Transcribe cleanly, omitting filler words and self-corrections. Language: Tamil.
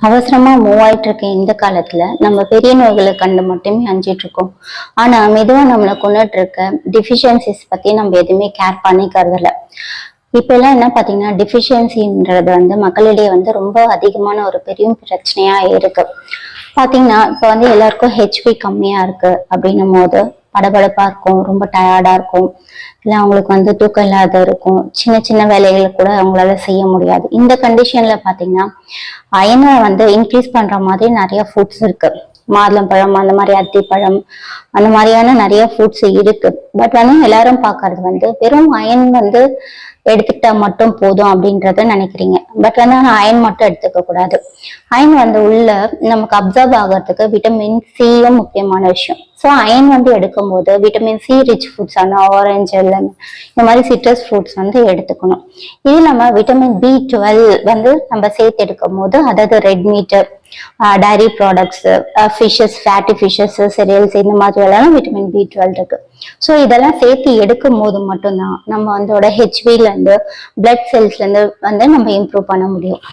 அவசரமா மூவ் ஆயிட்டு இருக்க இந்த காலத்துல நம்ம பெரிய நோய்களை கண்டு மட்டுமே அஞ்சிட்டு இருக்கோம். ஆனா மெதுவா நம்மளை கொண்டுட்டு இருக்க டிஃபிஷியன்சிஸ் பத்தி நம்ம எதுவுமே கேர் பண்ணிக்கிறது இல்ல. இப்ப எல்லாம் என்ன பாத்தீங்கன்னா டிஃபிஷியன்சின்றது மக்களிடையே ரொம்ப அதிகமான ஒரு பெரிய பிரச்சனையா இருக்கு. பாத்தீங்கன்னா இப்ப எல்லாருக்கும் ஹெச்பி கம்மியா இருக்கு அப்படின்னும் போது படபடப்பா இருக்கும், ரொம்ப டயர்டா இருக்கும், இல்ல அவங்களுக்கு தூக்கம் இல்லாத இருக்கும், சின்ன சின்ன வேலைகள் கூட அவங்களால செய்ய முடியாது. இந்த கண்டிஷன்ல பாத்தீங்கன்னா அயனை இன்க்ரீஸ் பண்ற மாதிரி நிறைய ஃபுட்ஸ் இருக்கு. மாதுளம்பழம், அந்த மாதிரி அத்திப்பழம், அந்த மாதிரியான நிறைய ஃபுட்ஸ் இருக்கு. பட் எல்லாரும் பாக்குறது வெறும் அயன் எடுத்துக்கிட்டா மட்டும் போதும் அப்படின்றத நினைக்கிறீங்க. பட் அயன் மட்டும் எடுத்துக்க கூடாது. அயன் உள்ள நமக்கு அப்சர்வ் ஆகிறதுக்கு விட்டமின் சியும் முக்கியமான விஷயம். ஸோ அயன் எடுக்கும் போது vitamin C rich foods orange, lemon, இந்த மாதிரி சிட்ரஸ் ஃப்ரூட்ஸ் எடுத்துக்கணும். இது நம்ம விட்டமின் B12 நம்ம சேர்த்து எடுக்கும் போது, அதாவது red meat, dairy products, fishes, fatty fishes, cereals, இந்த மாதிரி எல்லாம் விட்டமின் B12 இருக்கு. ஸோ இதெல்லாம் சேர்த்து எடுக்கும் போது மட்டும்தான் நம்ம ஹெச்பில இருந்து பிளட் செல்ஸ்ல இருந்து நம்ம இம்ப்ரூவ் பண்ண முடியும்.